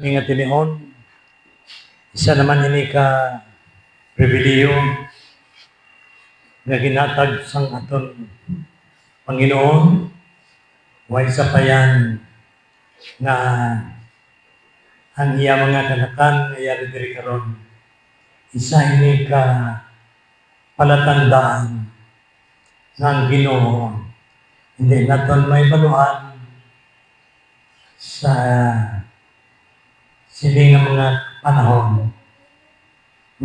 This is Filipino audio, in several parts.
Ini nga tinihon, isa naman ini ka pribiliyo nga ginatag sang aton Panginoon, way sa payan nga ang iya mga kanakan iya diri karon. Isa ini ka palatandaan ng Ginoo. Hindi naton may baluhan sa sining nga mga panahon,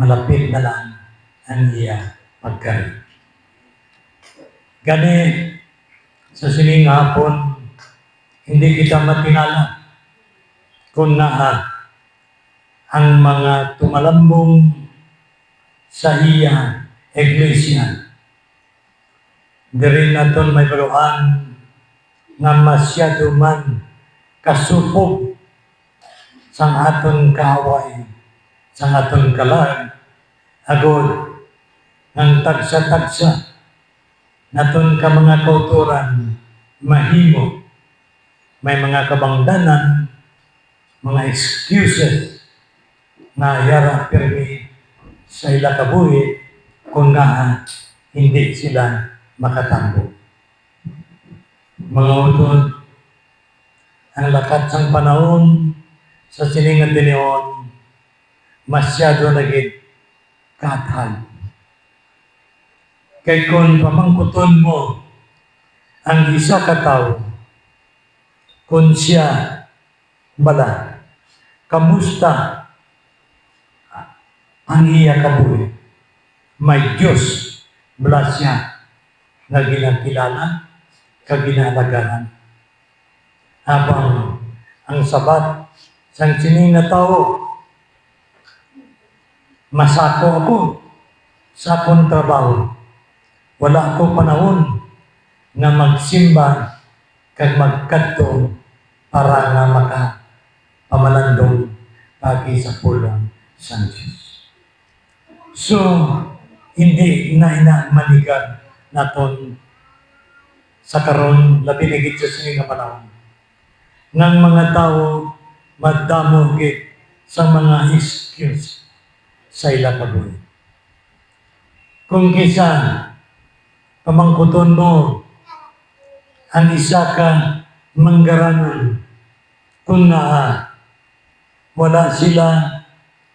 malapit na lang ang iya pagkain. Gani, sa sining hapon, hindi kita matinala kung naa ang mga tumalambong sa iya iglesia. Diri naton may baluhan nga masyado man kasupog sang aton kaaway, sang aton kalag, agod ng tagsa-tagsa naton ka mga kauturan mahimo, may mga kabangdanan, mga excuses na yara pirmi sa ila kabuhi kung nga hindi sila makatambo. Mga utod, ang lakat sang panahon sa siningan tinihon, masyado naging katag. Kay kung pamangkuton mo ang isa ka tao, kung siya bala, kamusta ang iya kabuhi? May Diyos bala siya na ginakilala, kaginalagahan. Habang ang sabat sang sining na tao, masako ako sa akong trabaho. Wala ako panahon na magsimba kag magkadto para nga makapamalandong pagi sa pulong sa Diyos. So, hindi na maligad naton sa karon labi na gid sa sining nga panahon ng mga tao madamo gid sa mga excuse sa ila kabuhi. Kung kisa pamangkuton mo ang isa ka manggaranon, kung wala sila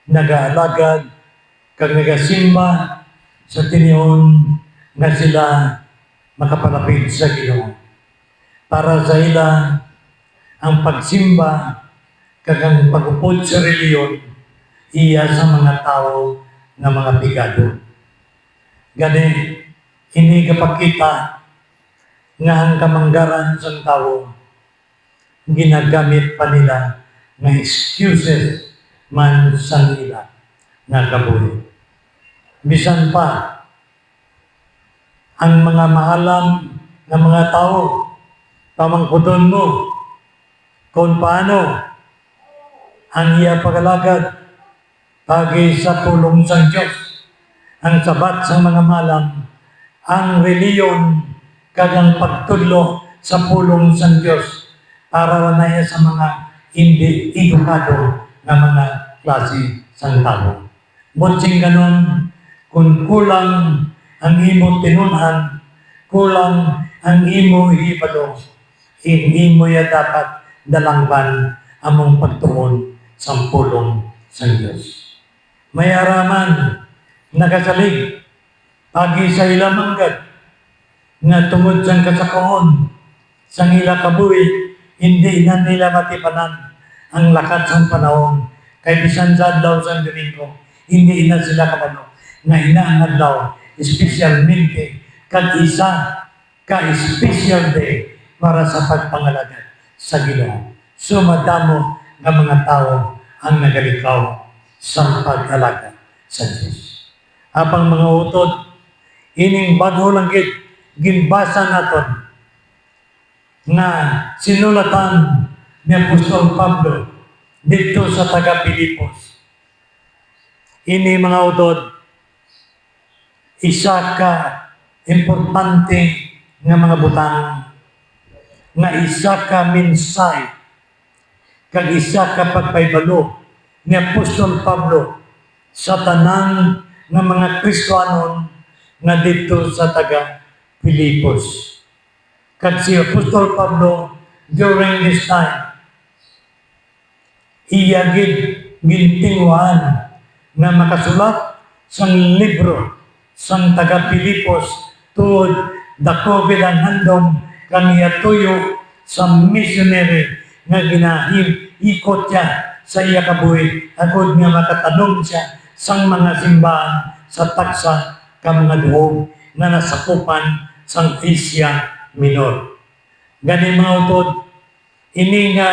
nag-aalagad kag nagasimba sa tinihon nga sila makapalapit sa Ginoo. Para sa ila ang pagsimba kag ang pag-upod sa reliyon iya sa mga tao nga mga bigado. Gani, ini kapakita nga ang kamanggaran sa tao ginagamit pa nila nga excuses man sa nila nga kabuhi. Bisan pa ang mga maalam na mga tao, pamangkuton mo kung paano ang iya pagalagad pagi sa pulong sa Diyos, ang sabat sa mga malam, ang reliyon kag ang pagtudlo sa pulong sa Diyos para na sa mga hindi edukado na mga klase sa tao. Mutsing ganon, kung kulang ang imo tinunhan, kulang ang imo hibalo, imo ya dapat dalangban among pagtuon sa pulong sa Diyos. May araman nakasalig pagi sa ila manggad nga tungod sa kasakaon sa ila kabuhi, hindi na nila matipanan ang lakat sa panahon. Kay bisan sa adlaw sa Domingo, hindi na sila kabalo nga inaangad daw especialmente kag isa ka special day para sa pagpangalagad sa Ginoo. So madamo nga mga tao ang nagalikaw sa pag-alaga sa Diyos. Apang mga utod, ining bago lang ginbasa naton nga sinulatan ni Apostol Pablo dito sa taga-Pilipos. Ini mga utod, isa ka importante nga mga butang nga isa ka mensahe kag isa ka pagpaybalo ni Apostol Pablo sa tanan ng mga Kristiyanon nga dito sa taga Pilipos. Kag si Apostol Pablo during this time, iya gid gintinguhan na makasulat sang libro sang taga Pilipos tuod dako gid ang handom kaniya tuyo sa missionary nga ikot siya sa iya kabuhi agud nga makatanom siya sang mga simbahan sa taksa ka mga duog na nasakupan sang Asia Minor. Gani mga utod, ini nga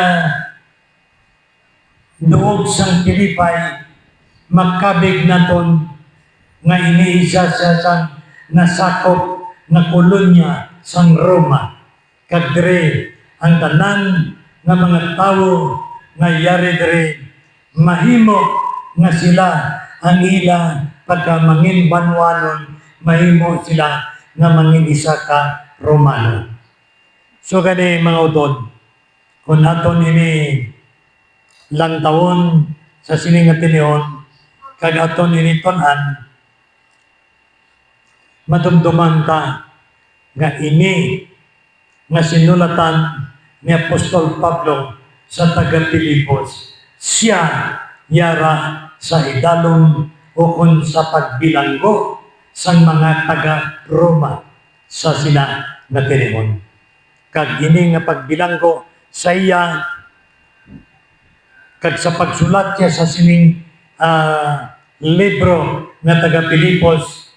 duog sang Pilipay makabig naton nga iniisa siya sang nasakop na kolonya sang Roma. Kag dire ang tanan nga mga tawo nga yari dire mahimo nga sila ang ila pagka mangin banwanon, mahimo sila nga mangin isa ka Romano. So gani mga utod, kung aton ini lang taon sa sining nga tinihon, kag aton ini ton-an, madumduman ta nga ini nga sinulatan ni Apostol Pablo sa taga Pilipos. Siya yara sa idalong o kung sa pagbilanggo sa mga taga Roma sa sila na tinihon. Kag ini nga pagbilanggo sa iya, kag sa pagsulat niya sa sining libro na taga Pilipos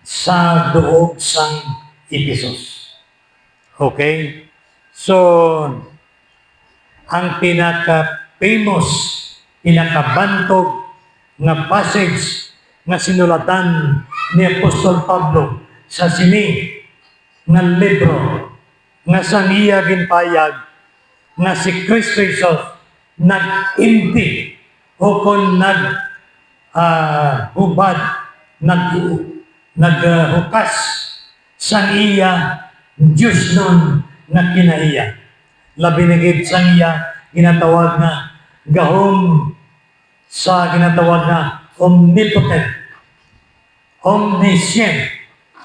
sa duog sang Episos. Okay? So, ang pinaka-famous, pinaka-bantog nga passage nga sinulatan ni Apostol Pablo sa sini nga libro nga sang iya ginpayag nga si Kristo Jesus nag-inti o kung hubad, naghukas sang iya Diyos nun nga kinaiya. Labi na gid sang iya ginatawag na gahom sa ginatawag na omnipotent, omniscient,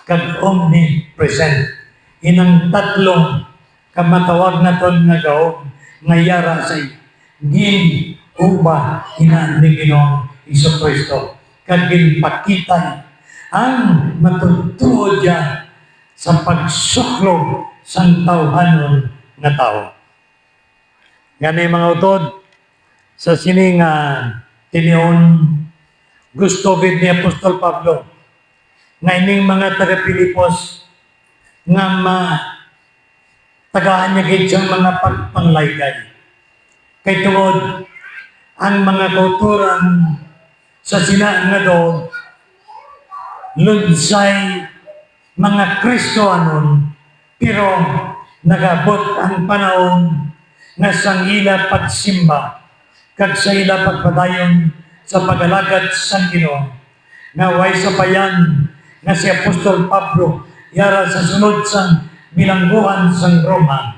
kag omnipresent. Inang tatlong kamatawag na ton nga gahom nga yara sa gin uba ina ni Ginoong Jesucristo. Kag ginpakita ang matutuod niya sa pagsuklog sang tawhanon nga tao. Gani mga utod, sa sining tinihon, gusto gid ni Apostol Pablo nga ining mga taga Pilipos nga tagaan niya gid siyang mga pagpanglaygay. Kay tungod ang mga kauturan sa sina nga doon lunsay mga Kristohanon, pero nagabot ang panahon na sang ila pagsimba kag sa ila pagpadayon sa pagalagad sang Ginoo nga way sabayan nga si Apostol Pablo yara sa sunod sang bilangguan sang Roma.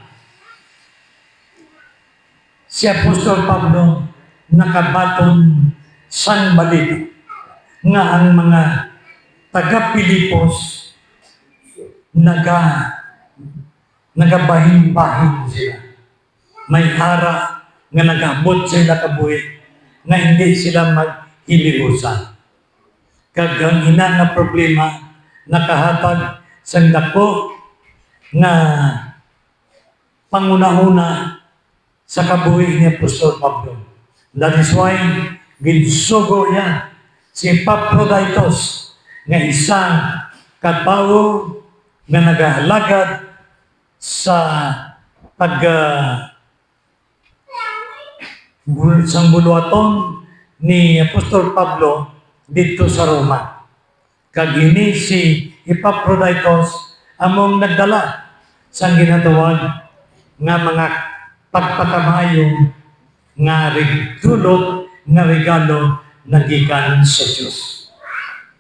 Si Apostol Pablo nakabaton sang balita nga ang mga taga Pilipos nagabahin-bahin sila. May ara nga nagabot sila kabuhi na hindi sila maghilihusan. Kag ang ina nga problema nakahatag sa dako nga pangunahuna sa kabuhi ni Apostol Pablo. That is why ginsugo niya si Epaphroditus nga isang katawo nga nagahalagad sa sang buluaton ni Apostol Pablo dito sa Roma. Kag ini si Epaphroditus among nagdala sa ginatawag nga mga pagpakamayo nga dulot nga regalo na gikan sa Diyos.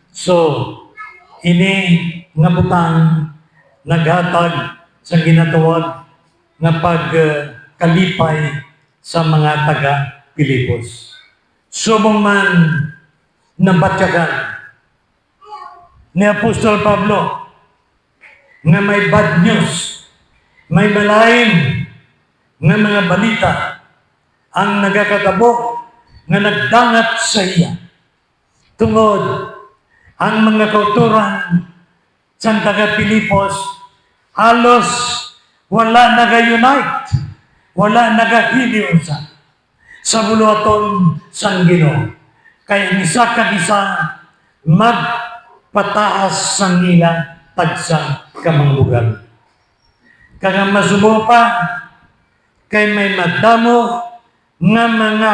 So, ini nga butang naghatag sa ginatawag nga pagkalipay sa mga taga-Pilipos. Subong man nabatyagan ni Apostol Pablo nga may bad news, may malain nga mga balita ang nagakatabo nga nagdangat sa iya. Tungod ang mga kauturan sa taga-Pilipos halos wala nag-unite, wala nag-hiliw sa buluhaton sang Ginoo. Kaya isa kag isa magpataas sang ila tagsa kamangbugan. Kaya masubo pa kay may madamo nga mga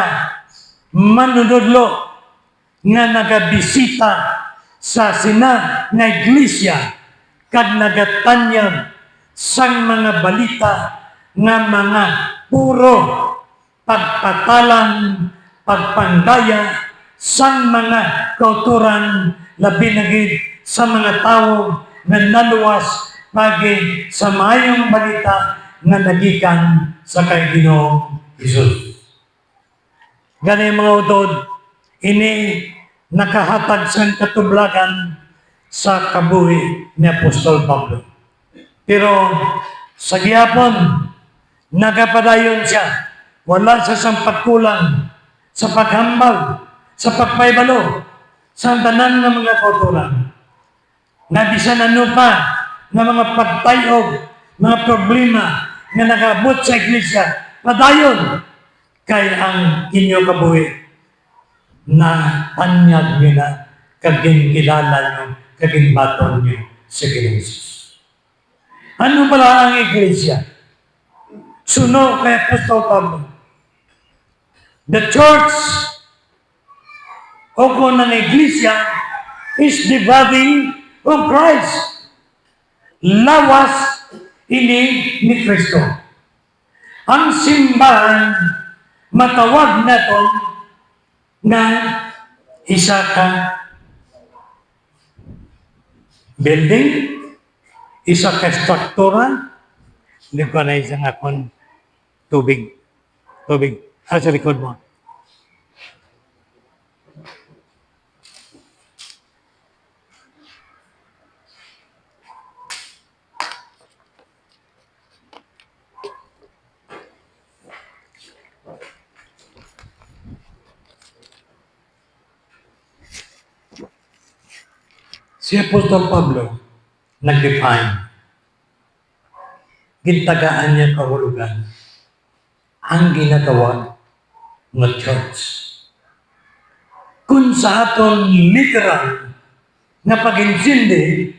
manunodlo nga nagabisita sa sina nga iglesia kag nagatanyag sang mga balita nga mga puro pagpatalang, pagpandaya sang mga kauturan labi na gid sa mga tawo nga naluwas pagi sa maayong balita nga nagikan sa kay Ginoong Hesus. Gani mga utod, ini nakahatag sa katublagan sa kabuhi ni Apostol Pablo. Pero sa gihapon, nagapadayon siya. Wala sa sang pagkulang, sa paghambal, sa pagpaybalo, sa tanan ng mga kauturan. Nabisan ano pa ng mga pagtayog, mga problema na nakabot sa iglesia, padayon kay ang inyo kabuhi na tanyag nyo na kaging kilala nyo, kaging baton nyo sa Ginoong. Ano pala ang iglesia? Suno kay Apostol Pablo. The church o kung ng iglesia is the body of Christ. Lawas ini ni Kristo. Ang simbahan matawag nato na isa ka building, isa ka struktura. Hindi ko na isang akong tubig. Ano sa likod mo? Si Apostol Pablo nag-define, gintagaan niya kahulugan ang ginatawag ng church. Kung sa aton literal na pag-insindi,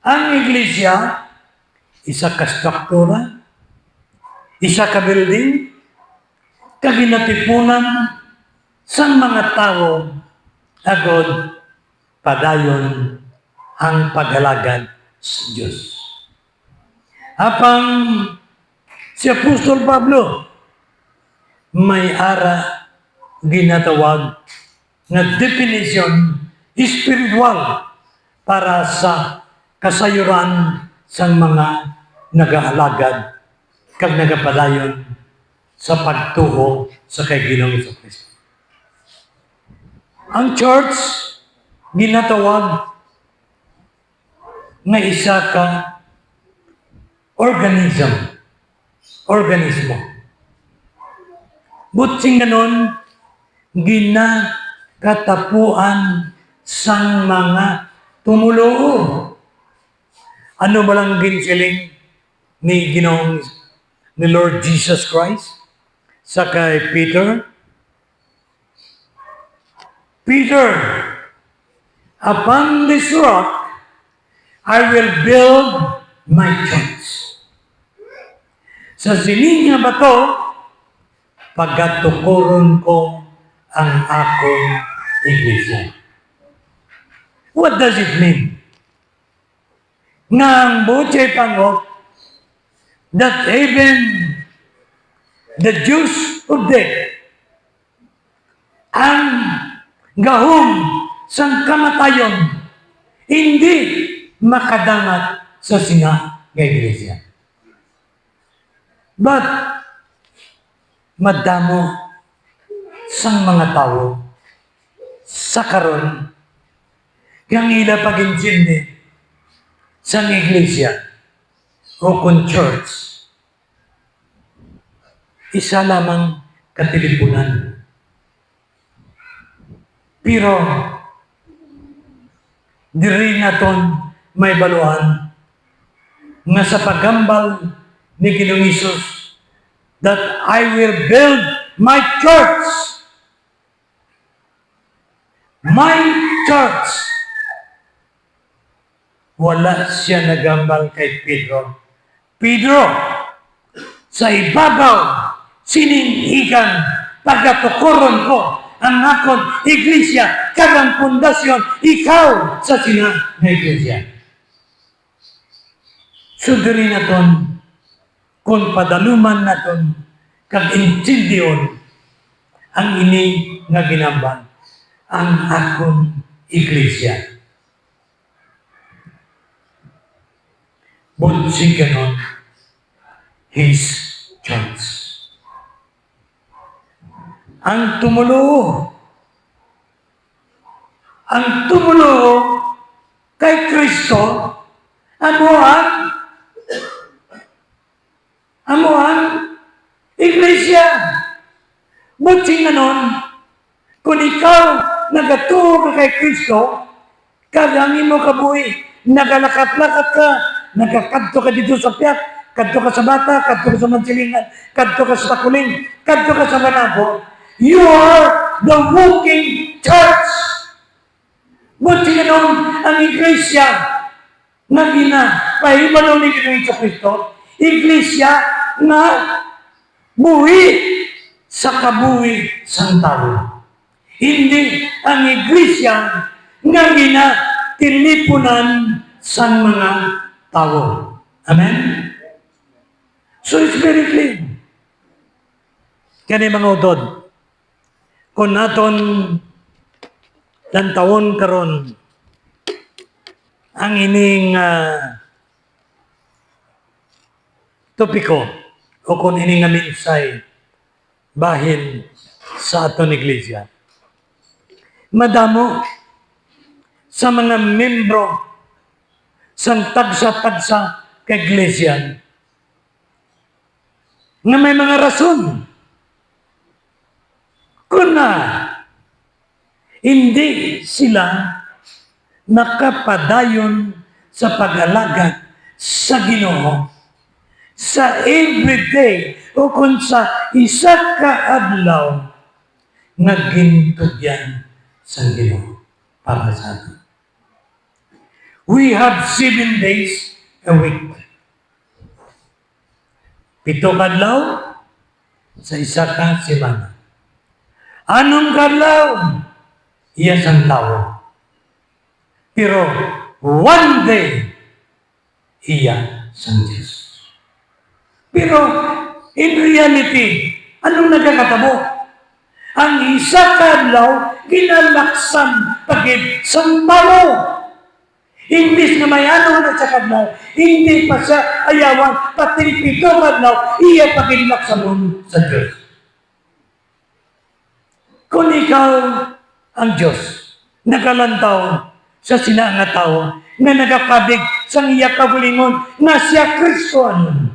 ang iglesia, isa ka struktura, isa ka building, kaginatipunan sa mga tao agod padayon ang paghalagad sa Diyos. Apang si Apostol Pablo may ara ginatawag na definition spiritual para sa kasayuran sa mga nagahalagad kag nagapadayon sa pagtuo sa kay Ginoong Jesucristo. Ang church ginatawag na isa ka organismo. Butsing ganon, ginakatapuan sang mga tumuluo. Ano ba lang ginsiling ni Ginoong ni Lord Jesus Christ sa kay Peter? Peter, upon this rock, I will build my church. Sa sining nga bato, pagatukuron ko ang akong iglesia. What does it mean? Nga ang buchay pangot, that even the Jews of death, ang gahom sang kamatayon, hindi makadangat sa singa ng iglesia. But madamo sang mga tao sa karon kang ila pag-intindi sang iglesia o kung church, isa lamang katilipunan. Pero diri naton may baluan nga sa paggambal ni Ginoong Hesus that I will build my church. My church. Wala siya nagambal kay Pedro. Pedro, sa ibabaw, sininhigan, pagkatukuron ko ang akong iglesia, kagang pundasyon, ikaw sa sina na iglesia. Sudiri naton, kung padaluman naton, kag intindiyon, ang ini nga ginambal, ang akong iglesia. Bunsing ganon, His church. Ang tumulo kay Kristo, ano ang iglesia. Bunsing ganon, kung ikaw nagatuo ka kay Kristo, kagangin mo kabuhi, nagalakat-lakat ka, nagkakadto ka dito sa piyak, kadto ka sa bata, kadto ka sa mansilingan, kadto ka sa takuling, kadto ka sa manabo. You are the walking church. Buti na noon ang iglesia na pahibalo ni Ginoong Kristo, iglesia na buhi sa kabuhi sang tao. Hindi ang iglesia nga tilipunan sang mga tao. Amen? So it's very clear. Kaya mga udod, kung naton tawon karon ang ining topiko o kung ining minsay bahin sa aton iglesia, madamo sa mga membro sa tagsa-tagsa ka iglesia nga may mga rason kung hindi sila nakapadayon sa pag-alagad sa Ginoo sa everyday o kung sa isa ka adlaw nga gintugyan sa Ginoo para sa atin. We have 7 days a week. 7 kadlaw sa isa ka semana. Anong kadlaw? Iya sang tao. Pero one day, iya sang Diyos. Pero in reality, anong nagkakatabo? Ang isa kadlaw, ginalaksan pagid sang tao. Imbis na may ano na sa kadlaw, hindi pa siya ayawan, pati 7 kadlaw, iya paginlaksanon sa Diyos. Kung ikaw ang Diyos, nagalantaw sa sina nga tao, nga nagakabig sa iya kabulingon, na siya Kristo anon.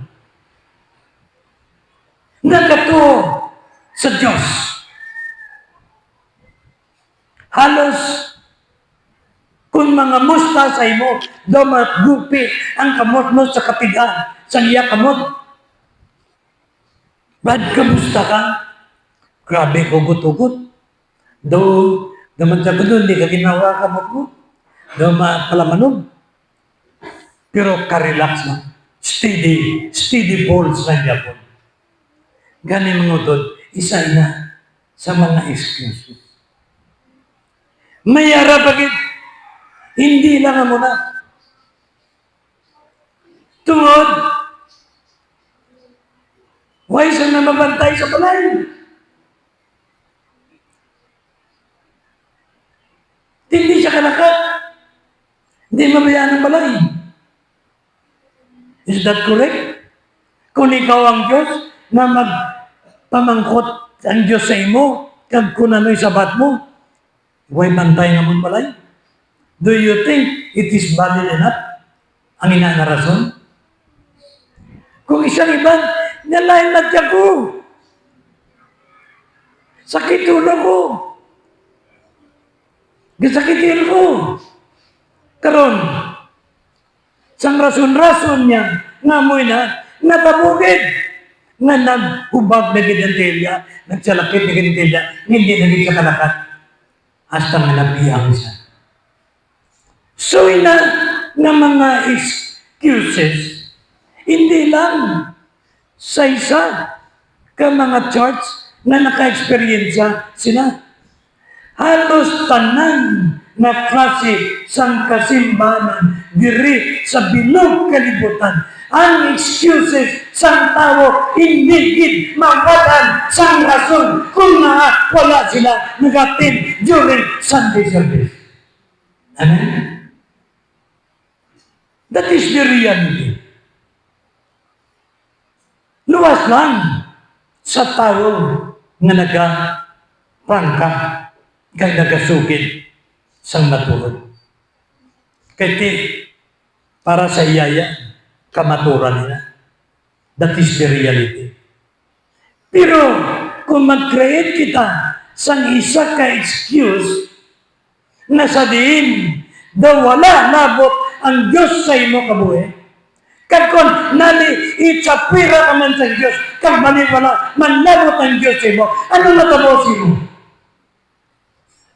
Nagato sa Diyos. Halos, kung mga musta sa imo, daw matgupi ang kamot mo sa kapigan, sa iya kamot. Bad kamusta ka? Grabe, hugot-hugot. Daw, naman sa doon, hindi ka ginawa kamot mo. Daw mapalamanog. Pero ka-relax lang. Steady balls na niya po. Gani mga doon, isa na sa mga excuses. Mayara bagit, hindi lang mo na. Tungod, why siya na mabantay sa balay? Hindi siya kalakat. Hindi mabayaan ng balay. Is that correct? Kung ikaw ang Diyos na pamangkot ang Diyos sa imo, kag kung ano'y sabat mo, way bantay nga mong balay. Do you think it is valid enough? Ang ina na rason? Kung isang iban, nalain na tiyan ko. Sakit ulo ko. Gisakitin ko. Karon, sang rason-rason niya, ngamoy na, natabugid. Nga naghubag na gidantilya, nagsalakit na gidantilya, hindi na gitsakalakat. Hasta nga nabiyang siya. So ina na mga excuses, hindi lang sa isa ka mga church na naka-experience sila. Halos tanan na klase sang kasimbahan diri sa bilog kalibutan. Ang excuses sang tao hindi gid mawatan sang rason kung nga wala sila nag-attend during Sunday service. Amen? That is the reality. Luwas lang sa tao nga nagka-prangka kay nagasugid sang naturod. Kaya para sa iyaya, kamaturan nila. That is the reality. Pero kung mag-create kita sang isa ka excuse na sa diin daw wala nabot ang Diyos sa imo kabuhi, kag kon nali itsapira ka man sa Diyos, kag wala manabot ang Diyos sa imo, ano natapos imo?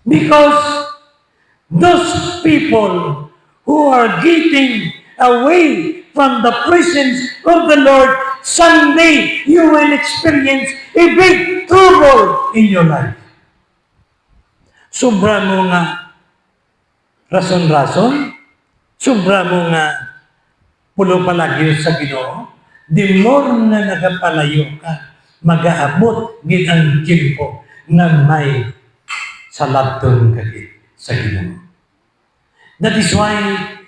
Because those people who are getting away from the presence of the Lord, someday you will experience a big trouble in your life. Sobra mo nga rason-rason, sobra mo nga pulo palagi sa Ginoo, di more na nagapalayo ka, mag-aabot gid ang tiempo na may salabton ka gid sa Ginoo. That is why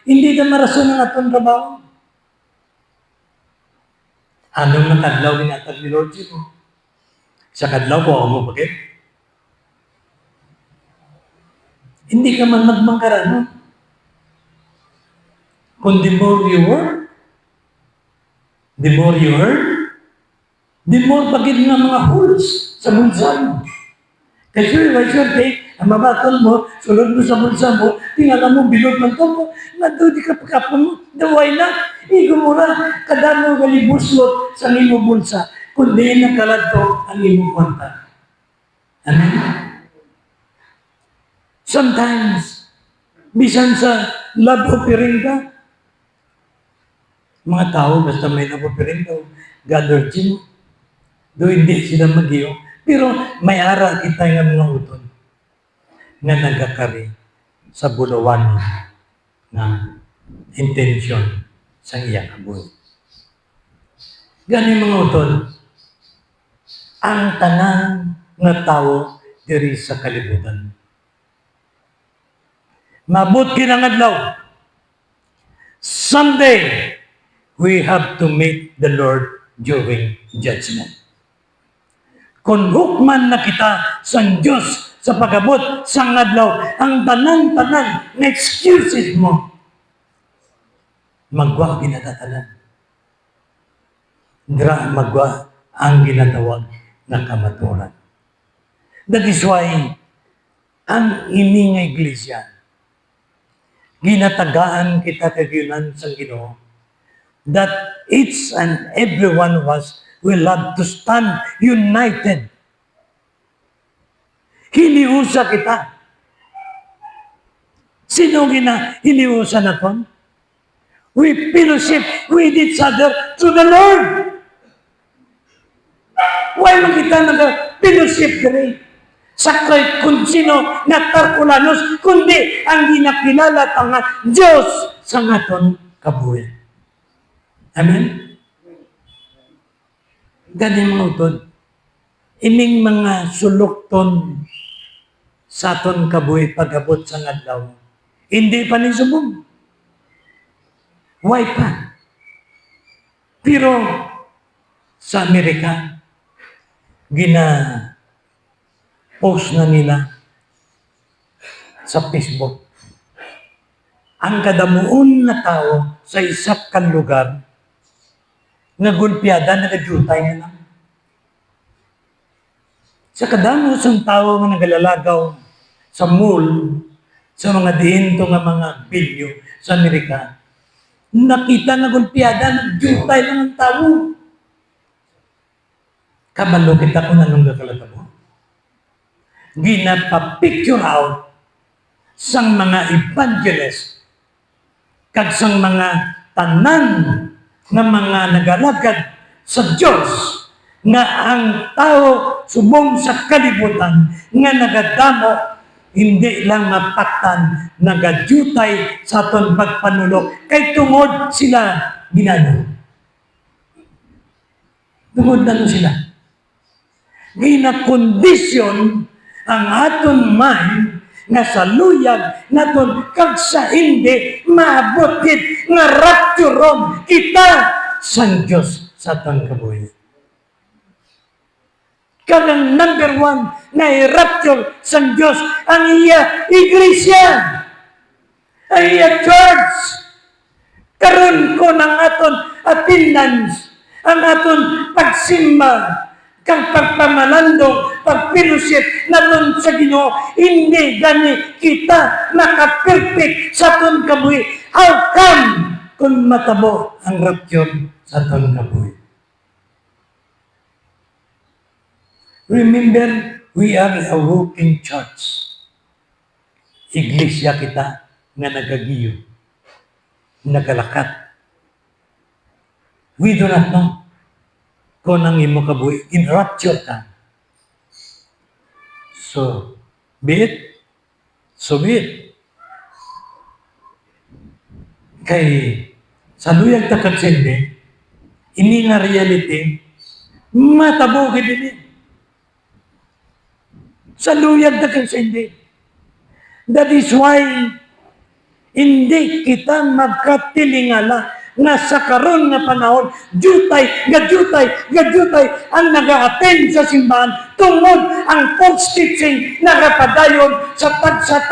hindi na marason ang atong trabaho. Anong nakadlaw ginatag ni Lord Jesus? Sa kadlaw ko ako mo pagit. Hindi ka man magmangkara, no? Kung the more you work, the more you earn, the more pagit ng mga holes sa bulsa mo. Kasi ang mabatol mo, sulod mo sa bulsa mo, tingala mo, bilog ng topo, di ka pagkapon mo, daway na, igumura, kadamo galibuslot sa imo bulsa, kundi nagkaladto ang imo kwanta. Amen? Sometimes, bisan sa love offering ka, mga tao, basta may love offering ka, God-origin mo, doon hindi sila mag-iyo, pero may ara kita nga mga uton na nagkakari sa bulawan na intensyon sa iyang kabuhi. Gani mga uton, ang tanang nga tao diri sa kalibutan. Mabot kinangadlaw. Someday, we have to meet the Lord during judgment. Kung hukman na kita sa Diyos sa pagabot sa adlaw, ang tanang-tanang na excuses mo, magwa ginatatalan. Dira magwa ang ginatawag na kamaturan. That is why, ang ini nga iglesia, ginatagaan kita kagyunan sa Ginoo, that each and every one of us will have to stand united. Hiniusa kita. Sino hiniusa na ton? We fellowship with each other to the Lord. Why man kita nag-fellowship diri? Sakay kung sino na Tarculanos, kundi ang ginakilala nga Diyos sa ngaton kabuhi. Amen? Gani mga utod, ining mga sulukton sa aton kabuhi pag-abot sa adlaw, hindi pa ni subong. Why pa? Pero sa Amerika, post na nila sa Facebook. Ang kadamuon na tao sa isak kan lugar, nagulpiada, nagadutay na lang. Sa kadamo sang tao nga nagalalagaw sa mall, sa mga dihinto nga mga bilyo sa Amerika, nakita nagulpiada, nagjutay lang ang tao. Kabalo kita kung anong gakalatabo. Ginapa-picture out sang mga evangelist kag sang mga tanan na mga nagalagad sa Diyos nga ang tao subong sa kalibutan nga nagadamo hindi lang mapaktan nagadyutay sa aton pagpanulok kay tungod sila ginano. Tungod na sila. Ginakondisyon ang aton mind nga sa luyag naton kag sa hindi maabot gid nga rapturon kita sang Dios sa aton kabuhi. Kag ang number one na i-rapture sang Dios ang iya iglesia, ang iya church. Karon ko ng aton attendance, ang aton pagsimba, kang pagpamalandong, pagpilusit naton sa Ginoo, hindi gani kita naka-perfect sa aton kabuhi. How come kung matabo ang rapture sa aton kabuhi? Remember, we are a walking church. Iglesia kita nga nagagiyo, nagalakat. We do not know kung ang imo kabuhi, in-rapture ka. So, be it. So be it. Kay, sa luyag takagsindi, ini nga reality, matabo ka din. Sa luyag takagsindi. That is why, hindi kita magkatilingala nga sa karon nga panahon, jutay ang naga-attend sa simbahan tungod ang false teaching nagapadayon sa tagsa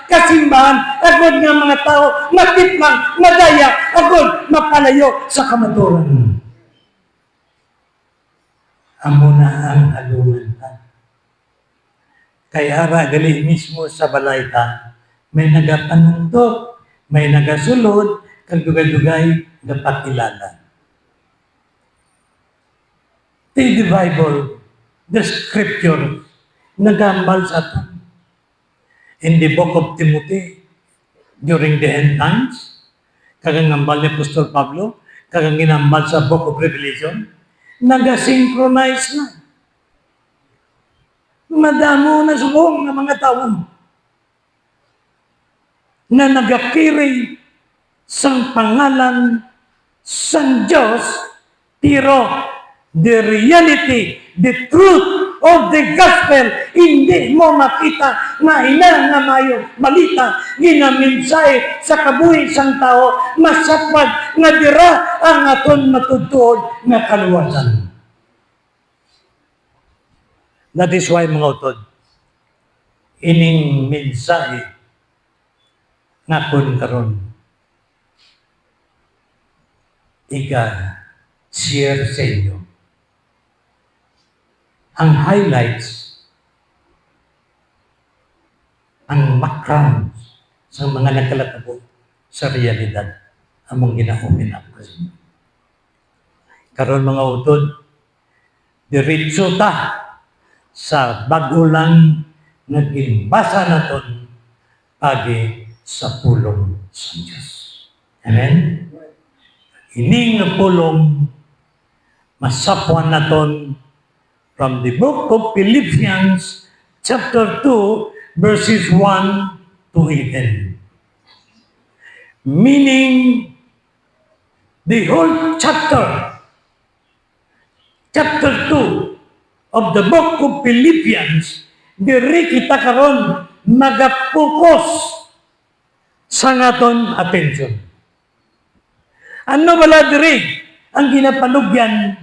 kasimbahan agod nga mga tao matipang, madaya, agod mapalayo sa kamaturan. Amo na ang halungan ta. Kaya gali mismo sa balay ta, may nagapanuntok, may nagasulod, kag dugay-dugay dapat kilala. The Bible, the Scripture, nagambal sa ito. In the book of Timothy, during the end times, kagangambal ni Apostol Pablo, kaganginambal sa book of Revelation, nagasynchronize na. Madamo na subong ng mga tao na nagakiri sang pangalan sang Diyos, pero the reality, the truth of the gospel, hindi mo makita na ina nga mayo balita, ginaminsay sa kabuhi sang tao, masapag nga dira ang aton matudtuod nga kaluwasan. That is why mga utod, ining mensahe nga kun karon share sa inyo ang highlights, ang background sa mga nagkalatabo sa realidad among gina-open up kasi. Karon mga utod, diretso ta sa bago lang nagimbasa naton agi sa pulong sa Diyos. Amen? Ining nga pulong masapwan naton from the book of Philippians chapter 2 verses 1 to 18. Meaning the whole chapter 2 of the book of Philippians, diri kita karon magapokus sa ngaton attention. Ano bala diri ang ginapanugyan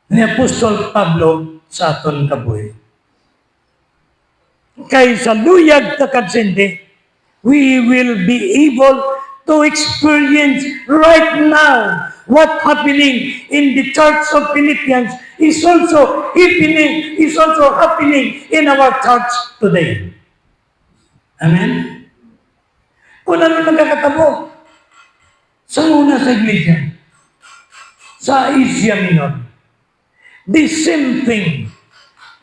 ni Apostol Pablo sa aton kabuhi. Kay sa luyag ta kadsende, we will be able to experience right now what happening in the church of Philippians is also happening in our church today. Amen? Kung ano nagkakatabo sa una sa iglesia, sa Asia Minor, the same thing,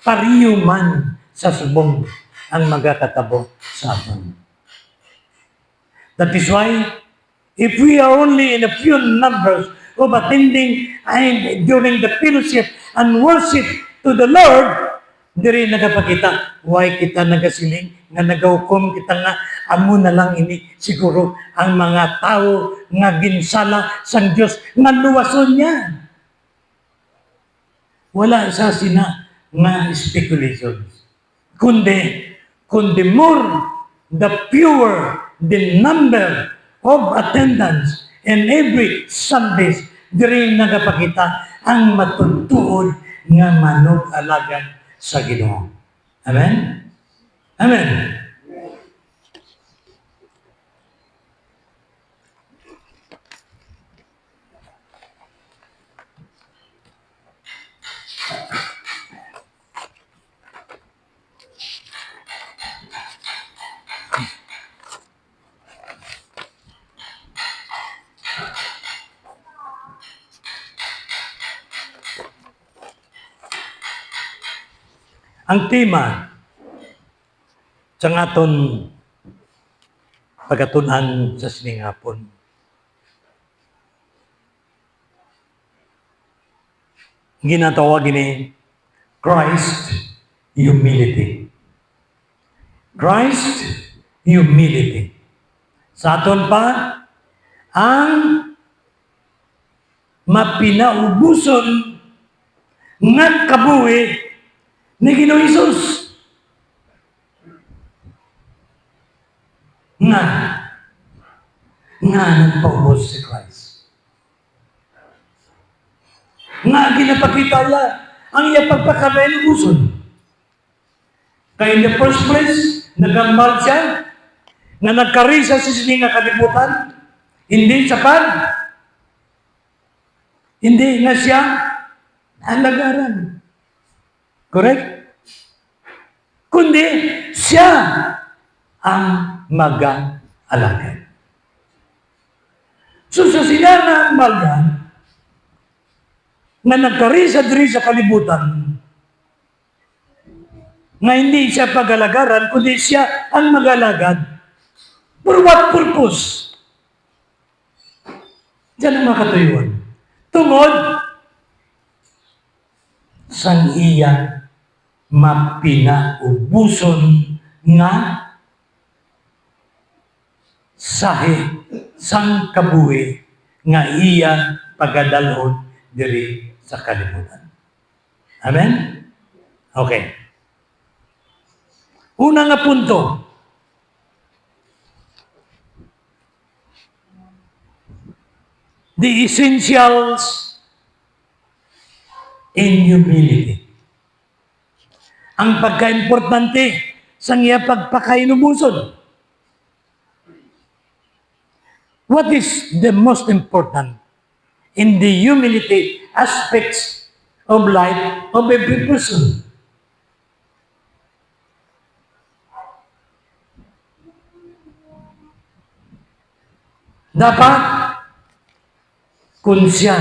pariyo man sa subong ang magkakatabo sa aton. That is why, if we are only in a few numbers of attending and during the fellowship and worship to the Lord, diri nagapakita, why kita nagasiling, nga nagahukom kita nga, amo na lang ini siguro ang mga tao nga ginsala sang Diyos, nga luwason niya. Wala sa sina nga speculations. Kundi more the fewer the number of attendance and every Sundays, diri nagapakita ang matutuod nga manug-alagan sa Ginoo. Amen? Amen. Ang tema sa aton pagatunan sa siningapon, ginatawag ini Christ humility. Christ humility. Sa aton pa ang mapinaubuson nga kabuhi ni Ginoong Hesus. Nga nagpaubos si Christ. Nga ginapakita niya ang iya pagpakabainubuson. Kaya in the first place, nagambal siya, na nagkarisa sa sininga kalibutan, hindi sapat, hindi na siya halagaran. Correct? Kundi siya ang mag-alagad. So sa sinana ang malyan, na nagkarisa diri sa kalibutan, na hindi siya pag-alagaran, kundi siya ang mag-alagad. For what purpose? Diyan ang mga katuyuan. Tungod sang iya mapinaubuson nga sahi sang kabuhi nga iya pagadalhon diri sa kalibutan. Amen? Okay. Una nga punto, the essentials in humility. Ang pagka-importante sa iya pagpakainubuson. What is the most important in the humility aspects of life of every person? Dapat kung siya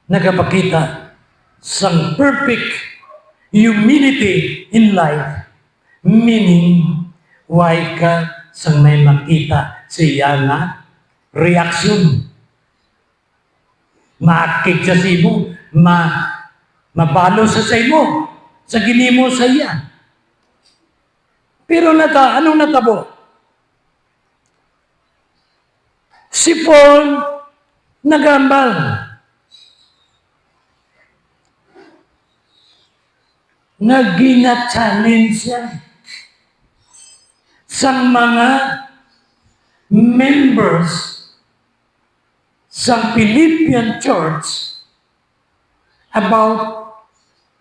nagapakita sa perfect humility in life, meaning why ka sang may makita siya nga reaksyon. Maakig sa simo, mabalo sa simo, sa ginimo sa iya. Pero anong natabo? Si Paul nagambal. Nagina-challenge siya sa mga members sa Philippian Church about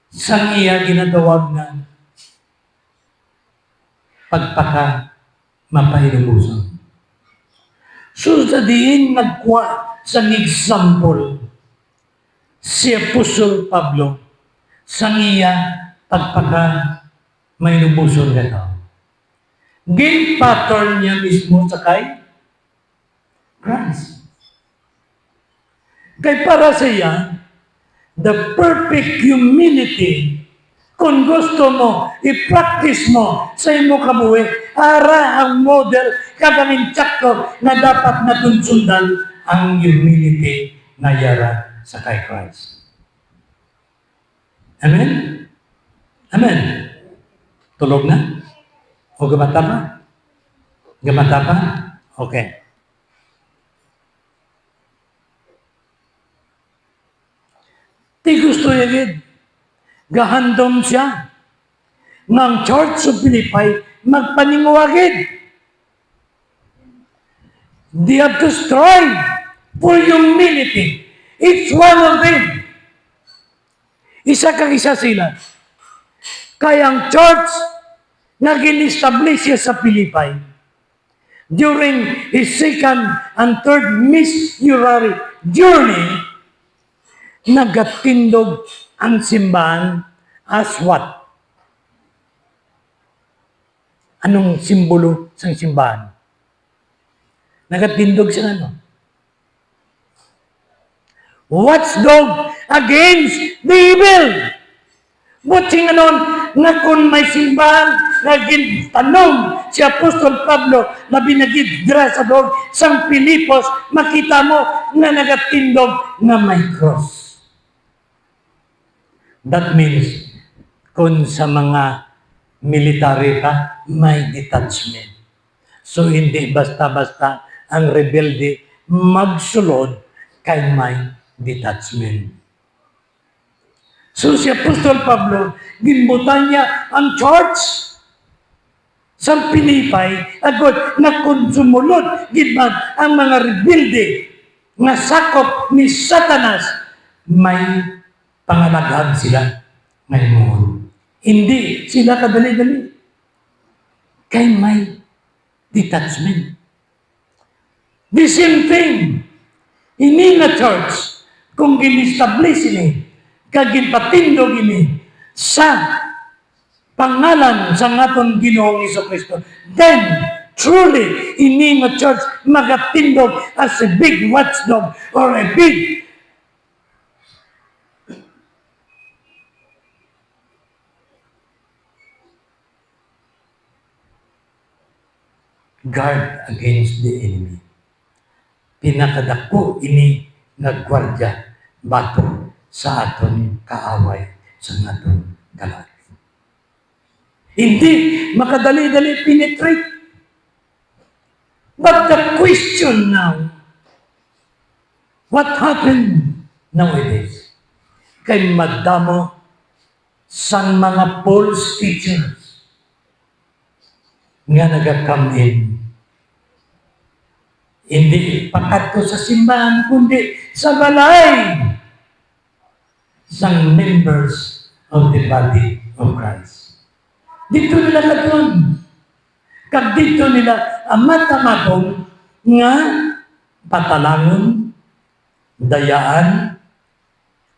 sa iya ginatawag na pagpaka mapahilumusan. So sa diin nagkuha sa example si Apostol Pablo sa iya pagpaka mahilumusan ka tao. Game pattern niya mismo sa kay Christ. Kaya para sa iya, the perfect humility, kung gusto mo, i-practice mo sa imo kabuhi, ara ang model kagaminchak ko na dapat natunsundan ang humility na yara sa kay Christ. Amen? Amen? Tulog na? O gamata pa? Gamata pa? Okay. Di gusto yagid. Gahandom siya ng Church of Philippi magpaninguwagid. They have to strive for humility. Each one of them. Isa kag isa sila. Kaya ang church na gin-establish siya sa Philippi during his second and third missionary journey, nagatindog ang simbahan as what? Anong simbolo sa simbahan? Nagatindog siya ano? Watchdog against the evil. Buting anon, na kung may simbahan, naging tanong si Apostol Pablo na binagid dira sa dog sang Pilipos, makita mo na nagatindog na may cross. That means, kung sa mga military ka, may detachment. So, hindi basta-basta ang rebelde magsulod kay may detachment. So, si Apostol Pablo, ginbutan niya ang church sa Pilipay, agad na kung sumulod, gitman ang mga rebelde na sakop ni Satanas, may pangalaghan sila ngayon. Hindi sila kadali-dali. Kay may detachment. The same thing, ini na church, kung gin-establish ini, kaginpatindog ini, sa pangalan sa aton Ginoong Jesucristo, then, truly, ini nga church magatindog as a big watchdog or a big guard against the enemy. Pinakadako ini nagwardya bato sa aton kaaway sa aton kalag. Hindi makadali-dali penetrate. But the question now, what happened nowadays? Kay madamo sang mga false teachers nga nagakam in. Hindi pakat ko sa simbahan, kundi sa balay sang members of the body of Christ. Dito nila lagon. Kag dito nila amat-amatong nga patalangon, dayaan,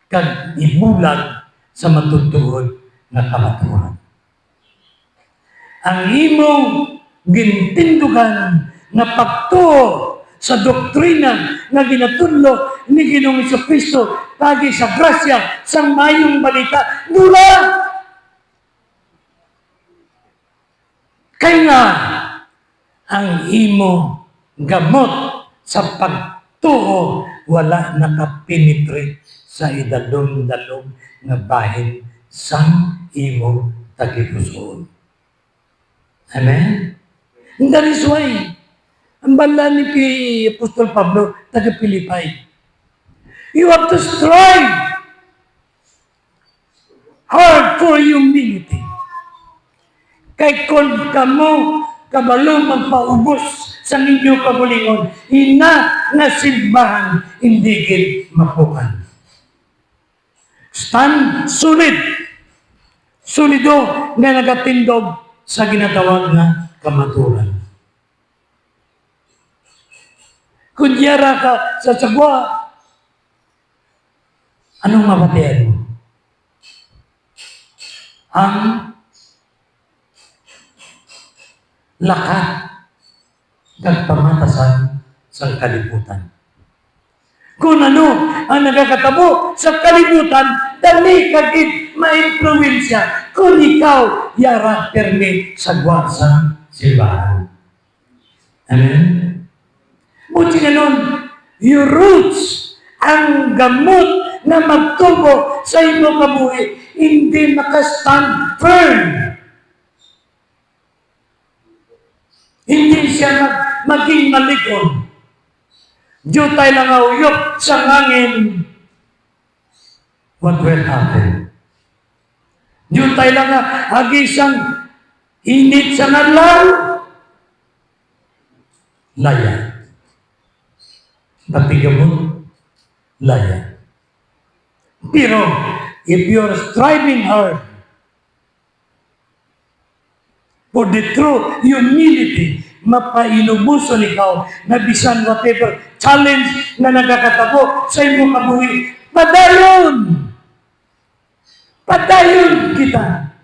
kag ibulag sa matutuod na kamatuan. Ang imong gintindugan na pagtuo sa doktrina na ginatudlo ni Ginoong Jesucristo pagi sa grasya sa mayong balita, dula! Kaya nga, ang imo gamot sa pagtuo wala nakapenetrate sa idalom-dalom na bahin sa imo tagipusoon. Amen? And that is why, ang bala ni Apostol Pablo, taga-Pilipay, you have to strive hard for humility. Kay kung kamo kabalo magpaubos sa inyong kabulingon, ina nga simbahan hindi gid mapukan. Stand solid. Solido nga nagatindog sa ginatawag nga kamaturan. Kung yara ka sa sagwa, anong mabatian mo? Ang lakat nagpamatasan sa kalibutan. Kung ano ang nagakatabo sa kalibutan, dali kagit ma-influensya kung ikaw yara permi sagwa sa simbahan. Amen? Buti nga nun, your roots, ang gamot na magtubo sa imo kabuhi, hindi nakastand firm. Hindi siya maging malikod. Jutay lang uyok sa ngangin. What will happen? Jutay lang agisang init sa nalaw. Laya. Patigamon, laya. Pero, if you're striving hard for the true humility, mapainubuson ikaw na bisan whatever challenge na nagkakatabo sa imong kabuhi, padayon! Padayon kita.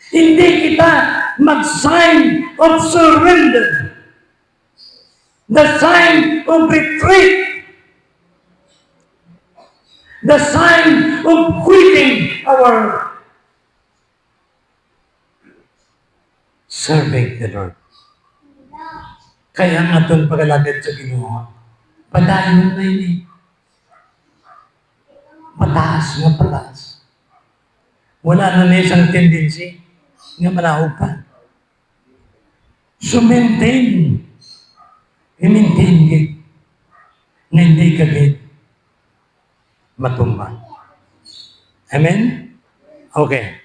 Hindi kita mag-sign of surrender. The sign of retreat. The sign of quitting our serving the Lord. Kaya ang atong paglalagad sa Ginoo, padayon na yun. Pataas nga pataas. Wala na isang tendency nga malahog pa. So maintain. I-maintain it. Na hindi ka matumba. Amen? Okay.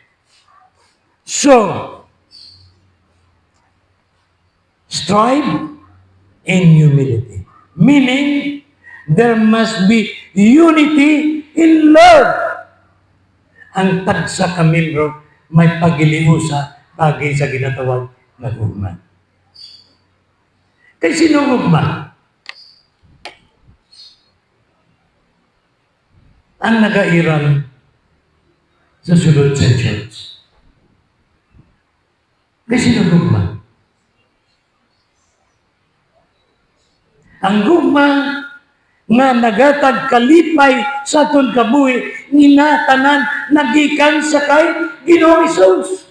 So, strive in humility. Meaning, there must be unity in love. Ang tagsa ka membro may pagiliusa bagay sa ginatawag na gugma. Kay sino gugma? Ang nagairan sa sulod sa church. Kay sino gugma? Ang gugma nga nagatag kalipay sa aton kabuhi ninatanan nagikan sa kay Ginoong Hesus.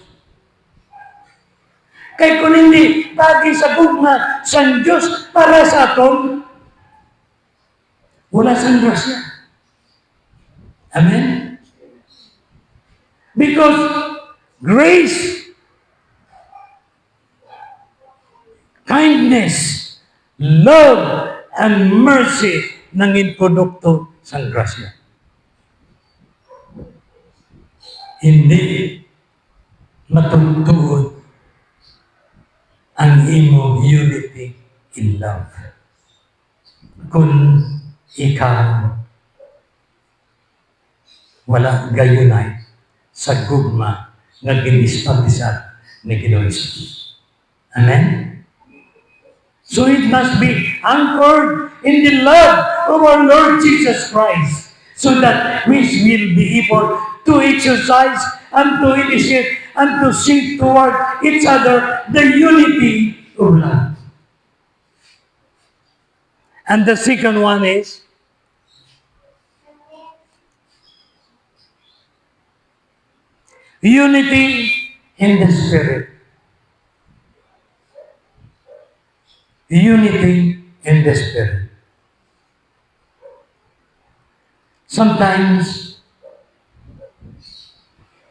Kay kung hindi pagi sa gugma sa Diyos para sa aton, wala sang grasya. Amen? Because grace, kindness, love, and mercy nangin produkto sa grasya. Hindi matungtuod ang imong unity in love. Kung ikaw wala gayunay sa gugma nga ginispatisat ni Ginoong Hesus. Amen? So it must be anchored in the love of our Lord Jesus Christ so that we will be able to exercise and to initiate and to seek toward each other the unity of love. And the second one is unity in the Spirit. Unity in the Spirit. Sometimes,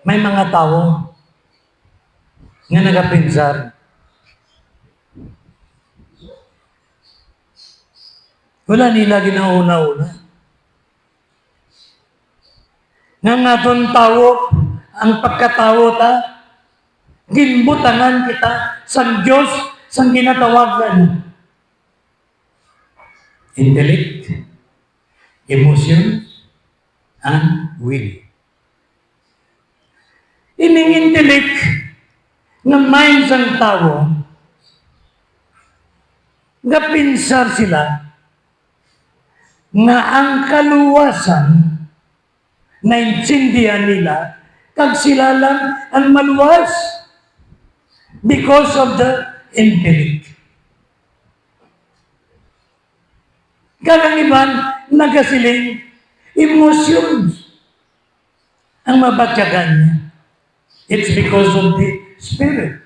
may mga tao nga nagapinsar. Wala nila ginauna-una. Nga naton tao, ang pagkatao ta, ginbutangan kita sa Diyos, sa ginatawagan. intellect, emotions, and will. Ining intellect nga mind sang tao, nga pinsar sila nga ang kaluwasan na intindihan nila kag sila lang ang maluwas because of the intellect. Kag ang iban nagasiling emotions ang mabatyagan niya. It's because of the Spirit.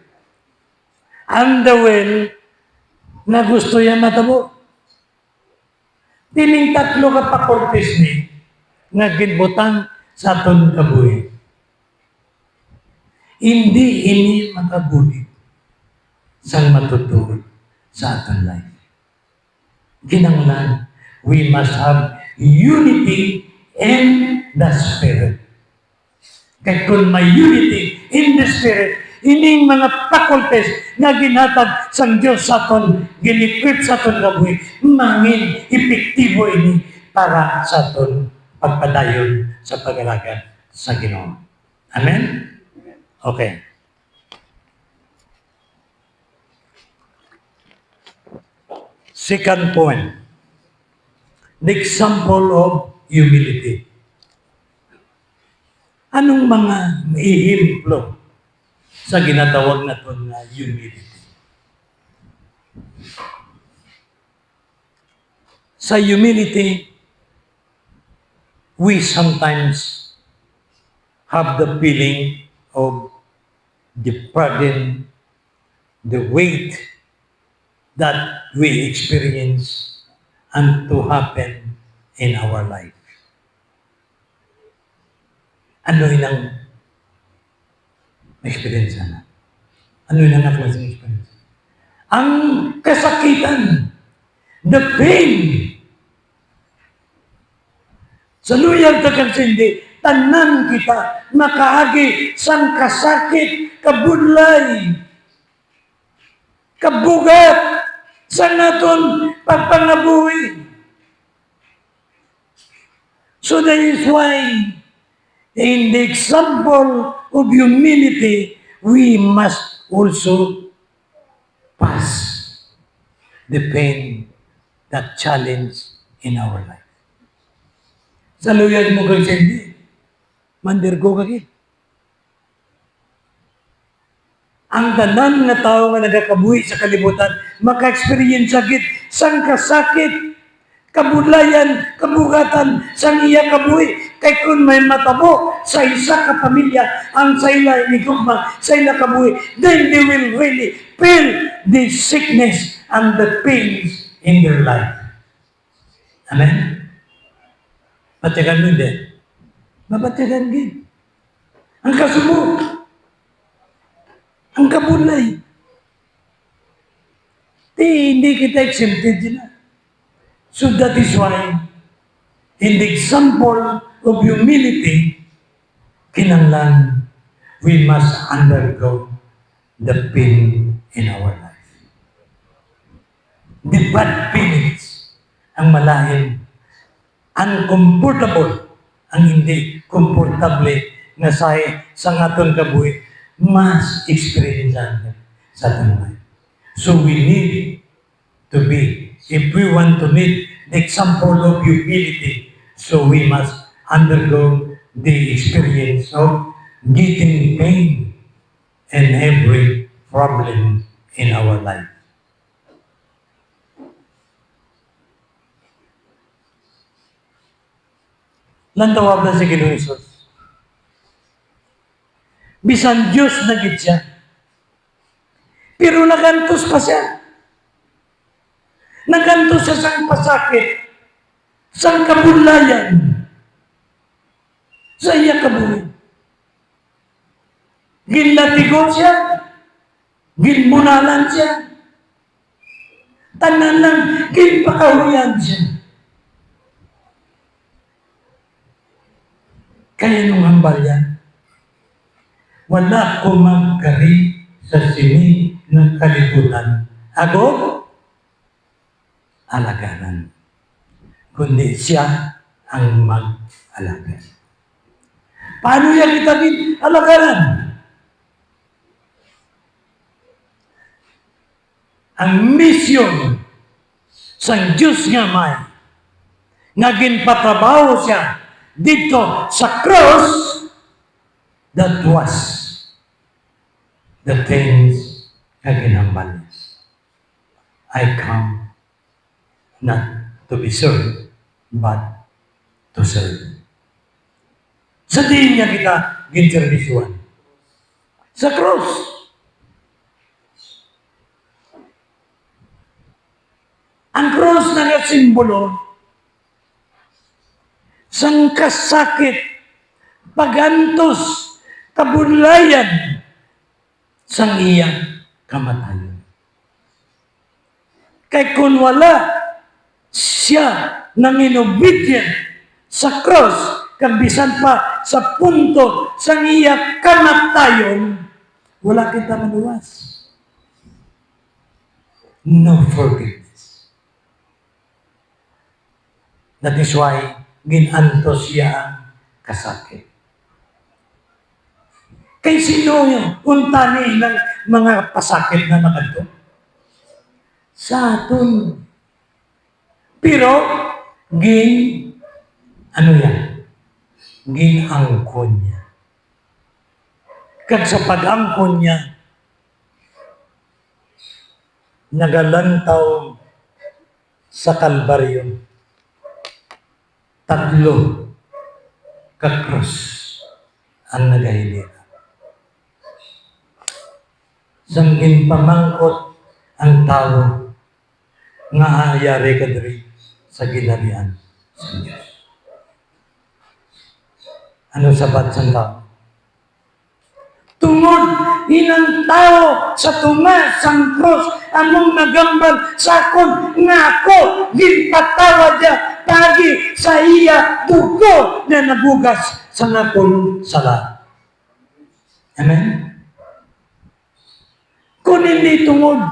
Ang the will na gusto niya matabo. Tining tatlo ka pakortes ni nga ginbutang sa aton kabuhi. Hindi ini makabuhi sang matutuon sa aton life. Kinanglan, we must have unity in the Spirit. Kaya kung may unity in the Spirit, ining mga faculties nga ginhatag sang Diyos sa aton, gin-equip sa aton kabuhi, mangin epektibo ini para sa aton pagpadayon sa pag-alagad sa Ginoo. Amen? Okay. Second point, the example of humility. Anong mga ihimplo sa ginatawag na ito na humility? Sa humility, we sometimes have the feeling of the burden, the weight that we experience and to happen in our life. Ano yun ang experience na? Ano yun ang klaseng experience? Ang kasakitan, the pain. Sa luyag ka kansindi, tanan kita, makaagi, sang kasakit, kabudlay, kabugat, sa naton pagpangabuhi. So that is why, in the example of humility, we must also pass the pain that challenge in our life. Sa luyag mo kay Cindy, mandirgo kagi. Ang tanan nga tao nga nagakabuhi sa kalibutan, maka-experience sakit, sang kasakit, kabudlayan, kabugatan, sang iya kabuhi. Kay kung may matabo sa isa ka pamilya, ang sa ila inigugma, sa ila kabuhi, then they will really feel the sickness and the pains in their life. Amen? Patigan mo din. Mapatigan din. Ang kasubo, ang kabulay. Hindi kita exempted na. So that is why, in the example of humility, kinanglan, we must undergo the pain in our life. The bad feelings, ang malahin, uncomfortable, ang hindi komportable na sa aton kabuhi, mas experience sa aton life. So we need to be, if we want to meet the example of humility, so we must undergo the experience of getting pain in every problem in our life. Nantawag na si Ginoong Hesus. Bisan Diyos na gid siya. Pero nagantos pa siya. Nagantos siya sa pasakit, sa kabulayan, sa iya kabuhi. Ginlatigo siya, ginmunalan siya, tanan lang, ginpakahuyan siya. Kaya nung hambal yan, wala ko magkari sa sini ng kalibutan. Ako, alagaran. kundi siya ang mag-alagad. Paano yan kita alagaran? Ang misyon sa Diyos nga may, nga ginpatrabaho siya dito sa cross, that was the things nga ginambal. I come not to be served, but to serve. Sa diin niya kita ginservisyohan. Sa cross. Ang cross na nga simbolo sang kasakit, pagantos, kabulayan sang iyang kamatayon. Kay kung wala siya nang inobedient sa cross, kabisan pa sa punto sang iyang kamatayon, wala kita maluwas. No forgiveness. That is why ginantos siya ang kasakit. Kay sino yung untani ng mga pasakit na nakadto? Sa aton. Pero, ano yan? Ginangkon niya. Kag sa pag-angkon niya, nagalantaw sa Kalbaryo, 3 ka-cross ang nagahilira. Sanggin pamangkot ang tao nga ayari ka diri sa ginarian sa Diyos. Ano sabat sa tao? Tungod inang tao sa tunga sang cross among nagambal sa akon nga ako ginpatawad niya pagi sa iya dugo na nagugas sa akon sala. Amen? Kung hindi tungod,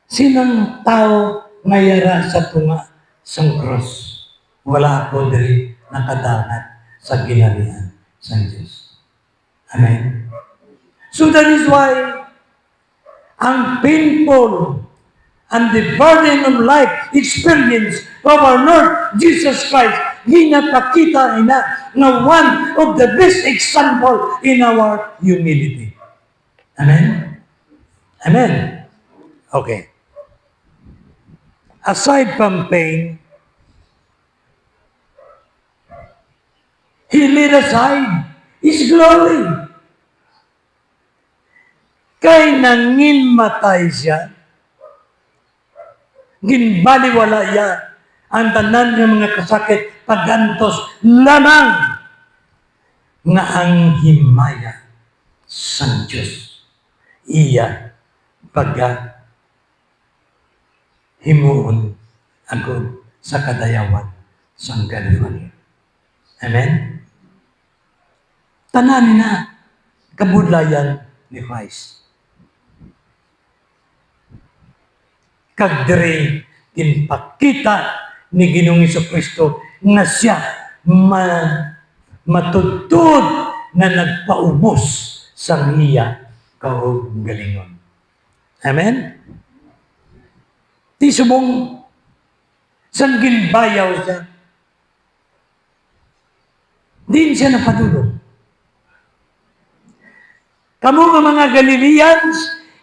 sinang tao ngayara sa tunga sang cross, wala ako diri nakadangat sa ginarian sa Diyos. Amen? So that is why ang painful and the burden of life experience of our Lord Jesus Christ, ginapakita na one of the best example in our humility. Amen? Amen? Okay. Aside from pain, He laid aside His glory. Kay nanginmatay siya, ginbaliwala niya ang tanan ng mga kasakit pagantos lamang nga ang himaya sa Diyos. Iya pagka himuon agod sa kadayawan sa California. Amen? Tanan na kabudlayan ni Christ. Kagdiri ginpakita ni Ginoong Jesucristo nga siya matutod na nagpaubos sa iya kaugalingon. Amen? Ti subong sang ginbayaw siya. Din siya napadulong. Kamu nga mga Galileans,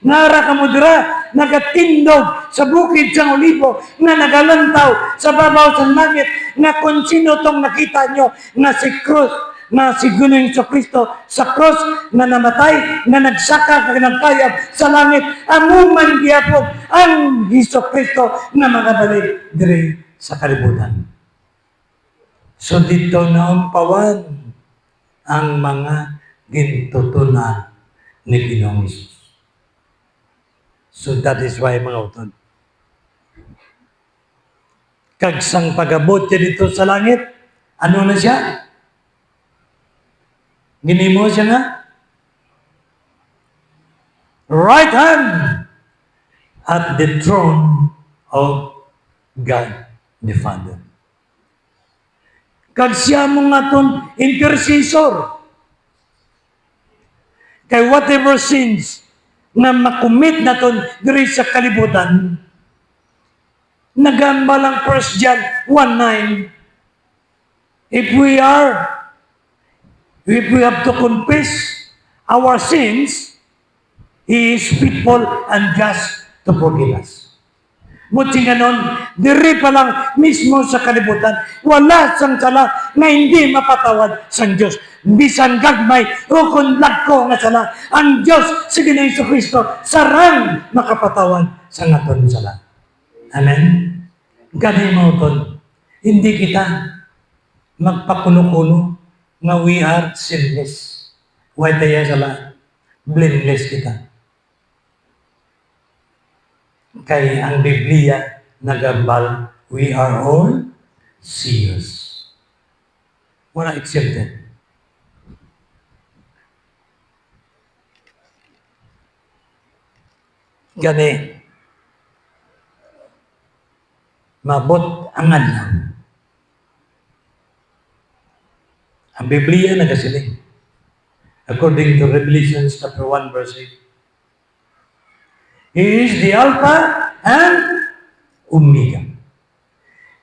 ngara kamudra, nagatindog sa bukid sang Olivo, nga nagalantaw sa babaw sa langit, nga kung sino tong nakita nyo, nga si Cruz, na si Ginoong Jesucristo sa cross na namatay, na nagsaka kag nagkayab sa langit, amuman gihapon ang Jesucristo na makabalik diri sa kalibutan. So dito naumpawan ang mga gintutunan ni Ginoong Jesus. So that is why mga utod, kag sang pagabot niya dito sa langit, ano na siya? Ginimo siya nga? Right hand at the throne of God the Father. kag siya mo nga ton intercessor. Kay whatever sins na makumit na ton diri sa kalibutan, nagamba lang 1 John 1:9. If we have to confess our sins, He is faithful and just to forgive us. Buti nga nun, diri pa lang mismo sa kalibutan, wala sang sala na hindi mapatawad sang Diyos. Bisan gagmay o kung lagko nga sala, ang Diyos sa Ginoong Jesucristo sarang makapatawad sa aton sala. Amen? Ganay mo ton, hindi kita magpakuno-kuno nga we are sinless. Why tayo sala? Blameless kita. Kay ang Biblia nagambal, we are all sinners. Wala exempted. Gani, mabot ang adlaw. Ang Biblia nagasiling. According to Revelation chapter 1 verse 8. He is the Alpha and Omega,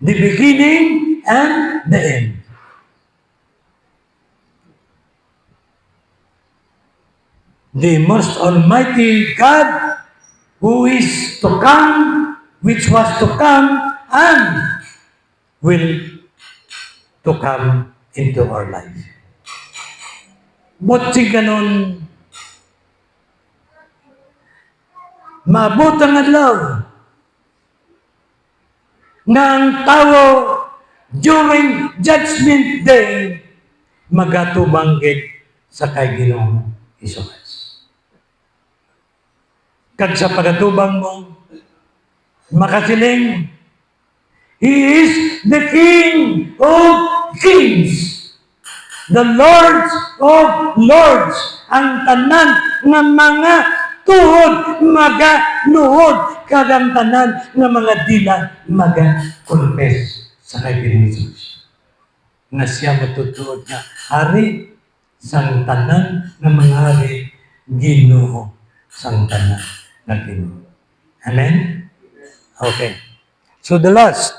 the beginning and the end. The most Almighty God who is to come, which was to come, and will to come into our life. Buti ganon, maabot ang adlaw nga ang tao during Judgment Day magatubanggit sa kay Ginoong Hesus. Kag sa pagatubang mo, makasiling, He is the King of Kings, the Lord of Lords, ang tanan nga mga tuhod magaluhod, kagang tanan nga mga dila maga-confess sa kay Jesus. Na siya matutuod na hari sang tanan nga mga hari, Ginoo sang tanan nga Ginoo. Amen? Okay. So the last,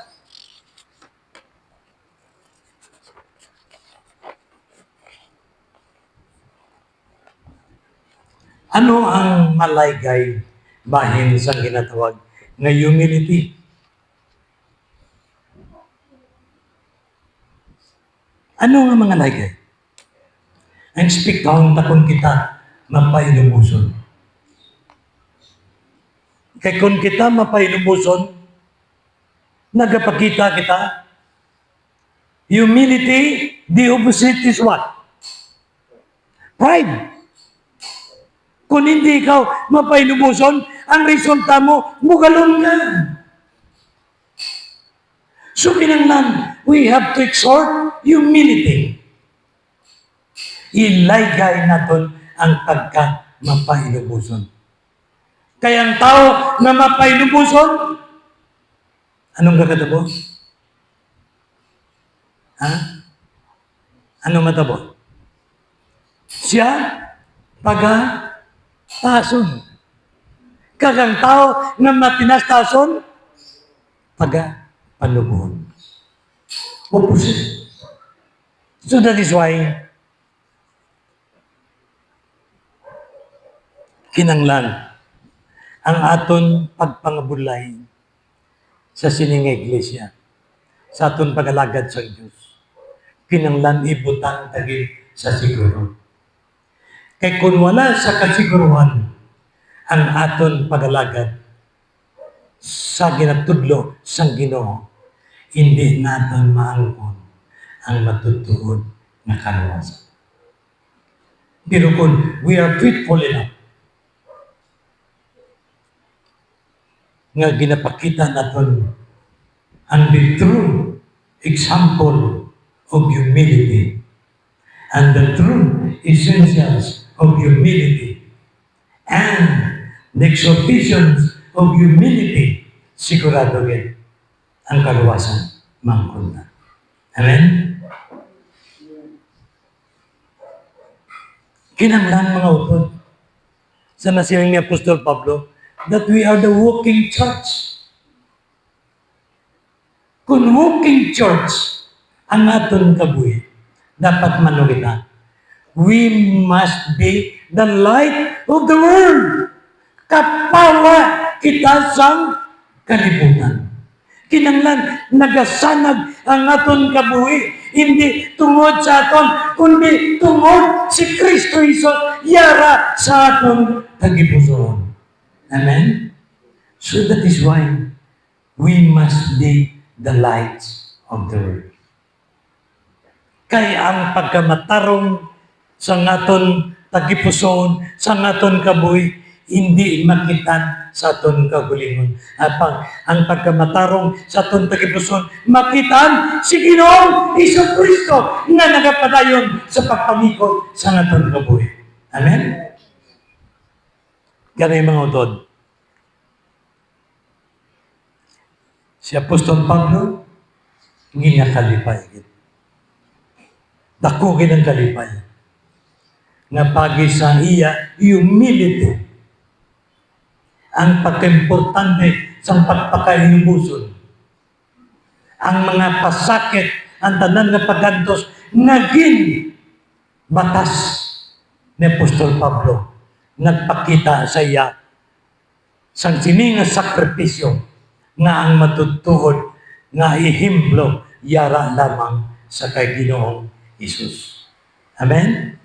ano ang malaygay bahin sa ginatawag na humility? Ano nga mga laygay? Ang spektahon takon kita mapailumuson. Kaya kung kita mapailumuson, nagapakita kita, humility, the opposite is what? Pride. Kung hindi ikaw mapailubuson, ang resulta mo, bugalon ka. So kinanglan, we have to exhort humility. Ilaygay natin ang pagka-mapailubuson. Kaya ang tao na mapailubuson, anong kakatabo? Ha? Anong matabo? Siya, tason. Kagang tao na matinastason, panubuhon. Opposite. So that is why, kinanglan, ang aton pagpangabulay sa sining iglesia, sa aton pag-alagad sa Diyos, kinanglan ibutang tagil sa siguro. Kaya kung wala sa kasiguruhan ang aton pag-alagad sa ginatudlo sang Ginoo, hindi natin maangkon ang matutuod na kaluwasan. Pero kung we are faithful enough, nga ginapakita natin ang the true example of humility and the true essentials of humility and the exhortations of humility, sigurado yan ang kaluwasan mangkon na. Amen? Kinanglan mga utod sa nasiling ni Apostol Pablo that we are the walking church. Kung walking church ang aton kabuhi, dapat manulita, we must be the light of the world. Kapawa kita sa kalibutan. Kinanglan, nagasanag ang aton kabuhi. Hindi tungod sa aton, kundi tungod si Kristo Isus, yara sa aton tagipusoon. Amen? So that is why we must be the lights of the world. Kaya ang pagkamatarong sa aton tagipusoon, sa aton kabuhi, hindi makitan sa aton kagulingon. Ang pagkamatarong sa aton tagipuson, makitan si Ginoong Jesucristo na nagapadayon sa pagpangikot sa aton kabuhi. Amen? Ganay mga utod. Si Apostol Pablo, hindi niya kalipay. Dakugin ang kalipay. Nga pagi sa iya, humility. Ang pagkaimportante sa pagpakahinubuson. Ang mga pasakit, ang tanan na paggantos, naging batas ni Apostol Pablo. Nagpakita sa iya sang sininga sakripisyo nga ang matutuhod nga ihimblo yara lamang sa kay Ginoong Isus. Amen?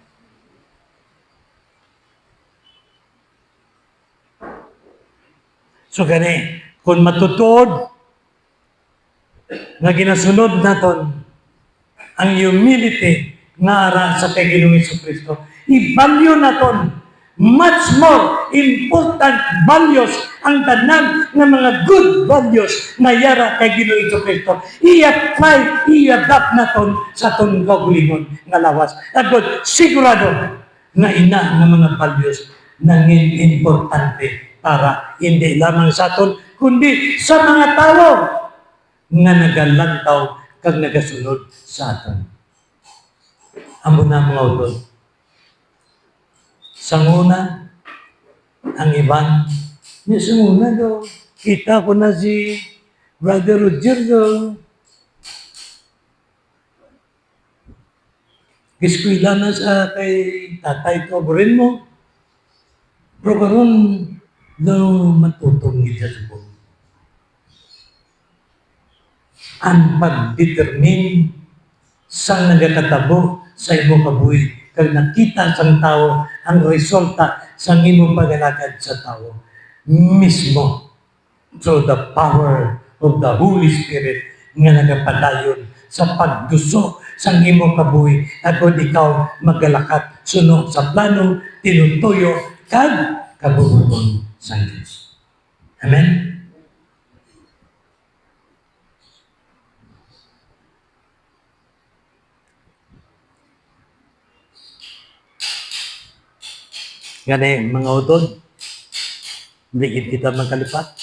So gani, kung matutuod nga ginasunod naton ang humility nga ara sa kay Ginoong Jesucristo, i-value naton much more important values ang tanan ng mga good values na yara kay Ginoong Jesucristo. I-apply, i-adapt naton sa atong kaugalingon nga lawas. Agod, sigurado na ina ng mga values na importante para hindi lamang sa aton, kundi sa mga tao nga nagalantaw kag nagasunod sa aton. Amo na mga utod. Sa una, ang iban, sa una daw, kita ko na si Brother Roger daw. Giskwila na sa kay tatay ko, burin mo. Pero karon daw matutong niya sa buong. Ang pag-determine sa nagkatabo sa imo kabuhi, kag nakita sang tao ang resulta sa imong pagalagad sa tao mismo through the power of the Holy Spirit nga nagapadayon sa pagduso sa imong kabuhi agod ikaw magalakat sunod sa plano tinutuyo kag kabubuton sa Diyos. Amen? Gani, mga utod, hindi kita magkalipat.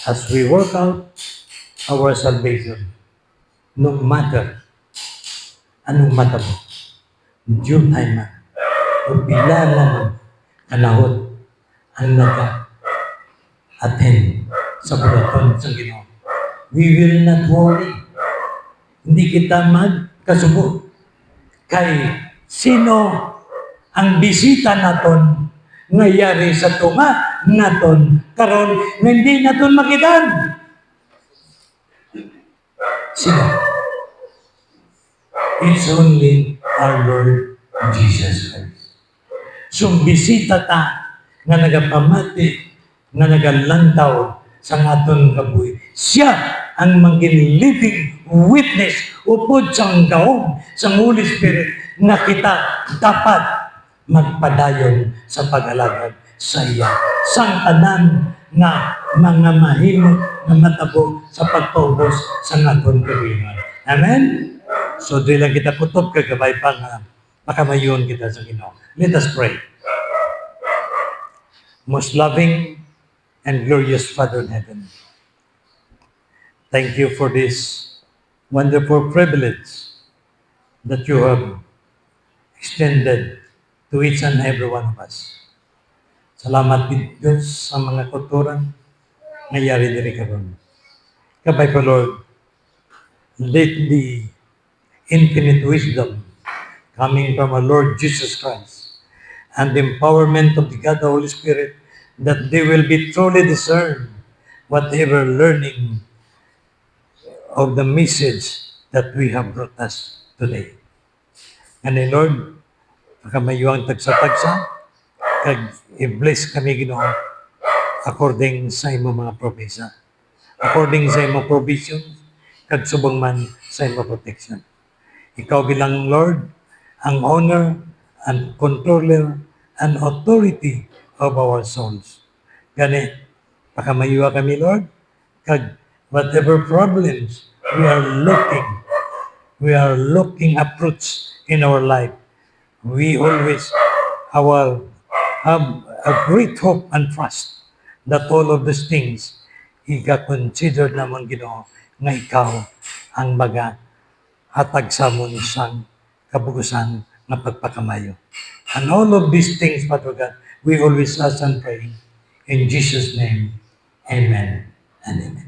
As we work out our salvation, no matter anong mata mo, due time man, o bila naman kanahon ang nag-attend sa bulaton sa Ginoo. We will not worry. Hindi kita magkasubo. Kay sino ang bisita naton ngayari sa tunga naton karon nga hindi naton makitan. Sino? It's only our Lord Jesus Christ. So bisita ta nga nagapamati, nga nagalantaw sa aton kabuhi. Siya ang maging living witness upod sa daog sa Holy Spirit na kita dapat magpadayon sa pag-alagad sa iya. Sang tanan na mga mahimot na matabo sa pagpaubos sa aton kabuhingan. Amen? So, di lang kita kutob kagabay pa nga makamayon kita sa Ginoo. Let us pray. Most loving and glorious Father in heaven, thank you for this wonderful privilege that you have extended to each and every one of us. Salamat din Diyos sa mga kulturan nangyari diri karon. Kabay ko Lord, let the infinite wisdom coming from our Lord Jesus Christ and the empowerment of the God the Holy Spirit that they will be truly discerned whatever learning of the message that we have brought us today. And Lord, pagkamayuang tagsa-tagsa, kag i-bless kami Ginoo according sa imo mga promesa, according sa imo provision, kag subong man sa imo protection. Ikaw bilang Lord, ang owner and controller and authority of our souls. Gani, pakamayuwa kami Lord, kag whatever problems we are looking approach in our life, we always have a great hope and trust that all of these things ika-consider naman Ginoo nga ikaw ang hatag sa amon sang kabugusan nga pagpakamayo. And all of these things, Father God, we always ask and pray in Jesus' name. Amen and amen.